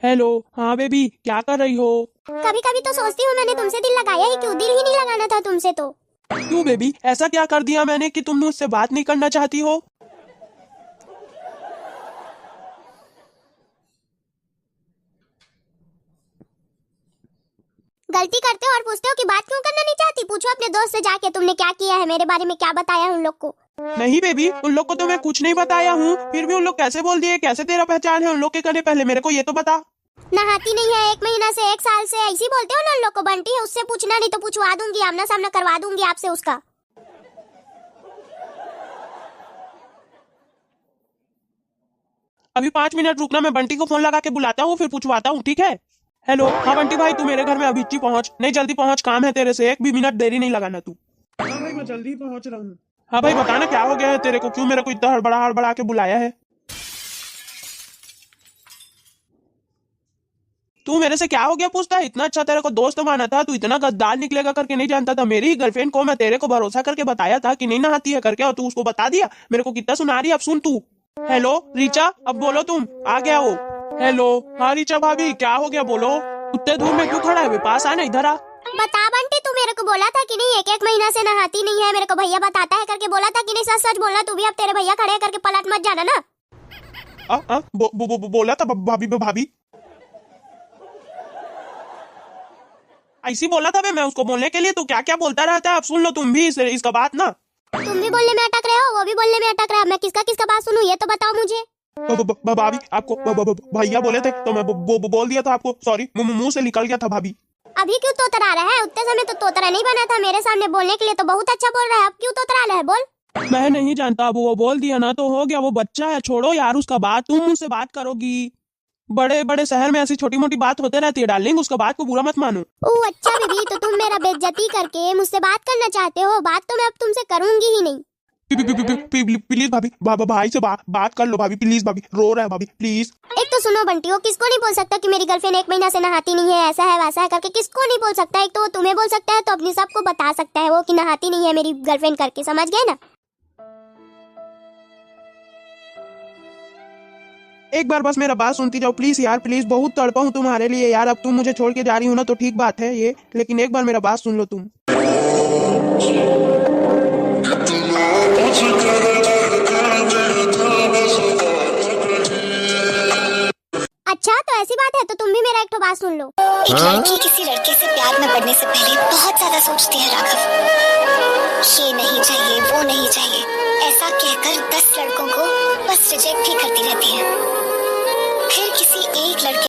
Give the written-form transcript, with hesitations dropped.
Hello. हाँ baby, क्या कर रही हो? कभी कभी तो सोचती हूँ मैंने तुमसे दिल लगाया ही क्यों, दिल ही नहीं लगाना था तुमसे तो। क्यों बेबी, ऐसा क्या कर दिया मैंने कि तुम मुझसे बात नहीं करना चाहती हो? गलती करते हो और पूछते हो कि बात क्यों करना नहीं चाहती। पूछो अपने दोस्त से जाके तुमने क्या किया है, मेरे बारे में क्या बताया है उन लोग को। नहीं बेबी, उन लोग को तो मैं कुछ नहीं बताया हूँ, फिर भी उन लोग कैसे बोल दिए? कैसे तेरा पहचान है उन लोग के करने? पहले मेरे को ये तो बता। नहाती नहीं है 1 महीना से 1 साल से, ऐसी बोलते हो ना उन लोग को। बंटी है उससे पूछना, नहीं तो पूछवा दूंगी, आमना सामना करवा दूंगी आपसे उसका। अभी 5 मिनट रुकना, मैं बंटी को फोन लगा के बुलाता हूँ, फिर पूछवाता हूँ, ठीक है? हेलो। हाँ बंटी भाई, तू मेरे घर में अभी पहुंच। नहीं, जल्दी पहुंच, काम है तेरे से, एक भी मिनट देरी नहीं लगाना तू। हाँ भाई, मैं जल्दी पहुंच रहा हूँ। हाँ भाई, बताना क्या हो गया है तेरे को? क्यों मेरे को इतना हड़बड़ा हड़बड़ा के बुलाया है? तू मेरे से क्या हो गया पूछता है? इतना अच्छा तेरे को दोस्त माना था, तू इतना गद्दार निकलेगा करके नहीं जानता था। मेरी ही गर्लफ्रेंड को मैं तेरे को भरोसा करके बताया था कि नहीं नहाती है करके, और तू उसको बता दिया। मेरे को कितना सुना रही है? अब सुन तू। हेलो रीचा, अब बोलो, तुम आ गया हो? हेलो। हाँ रीचा भाभी, क्या हो गया बोलो। उतने दूर में क्यों खड़ा है? पास आना, इधर आ। बता बंटी, तू मेरे को बोला था कि नहीं 1 महीना से नहाती नहीं है, मेरे को भैया बताता है करके बोला था कि नहीं। सच सच बोलना तू भी, अब तेरे भैया खड़े हैं करके पलट मत जाना ना। बोला था भाभी भाभी। ऐसी बोला था मैं उसको बोलने के लिए, तू क्या क्या बोलता रहता है? अब सुन लो तुम भी इसका बात ना। तुम भी बोलने में अटक रहे हो, वो भी बोलने में अटक रहा है। मैं किसका किसका बात सुनूं ये तो बताओ मुझे। भाभी, आपको भैया बोले थे तो मैं बोल दिया था आपको। सॉरी, मुंह से निकल गया था भाभी। अभी क्यों तोतरा रहा है? उतने समय तो तोतरा नहीं बना था, मेरे सामने बोलने के लिए तो बहुत अच्छा बोल रहा है। अब क्यों तोतरा रहा है बोल। मैं नहीं जानता, अब वो बोल दिया ना तो हो गया। वो बच्चा है, छोड़ो यार उसका बात। तुम मुझसे बात करोगी? बड़े बड़े शहर में ऐसी छोटी मोटी बात होते रहती है डार्लिंग, उसका बात को बुरा मत मानो। ओह अच्छा बेबी, तो तुम मेरा बेइज्जती करके मुझसे बात करना चाहते हो। बात तो मैं अब तुमसे करूंगी ही नहीं। प्लीज भाभी, भाई से बात कर लो भाभी, प्लीज भाभी, रो रहा है भाभी, प्लीज। एक तो सुनो बंटी, वो किसको नहीं बोल सकता कि मेरी गर्लफ्रेंड 1 महीना से नहाती नहीं है, ऐसा है वैसा है करके। किसको नहीं बोल सकता? एक तो वो तुम्हें बोल सकता है, तो अपनी सबको बता सकता है वो कि नहाती नहीं है मेरी गर्लफ्रेंड करके। समझ गए ना? एक बार बस मेरा बात सुनती जाओ प्लीज यार, प्लीज। बहुत तड़पा हूँ तुम्हारे लिए यार। अब तुम मुझे छोड़ के जा रही हो ना तो ठीक बात है ये, लेकिन एक बार मेरा बात सुन लो तुम। अच्छा तो ऐसी बात है तो तुम भी मेरा एक बात सुन लो। एक लड़की किसी लड़के से प्यार में पड़ने से पहले बहुत ज्यादा सोचती है राघव। ये नहीं चाहिए, वो नहीं चाहिए, ऐसा कहकर 10 लड़कों को बस रिजेक्ट ही करती रहती है। फिर किसी एक लड़के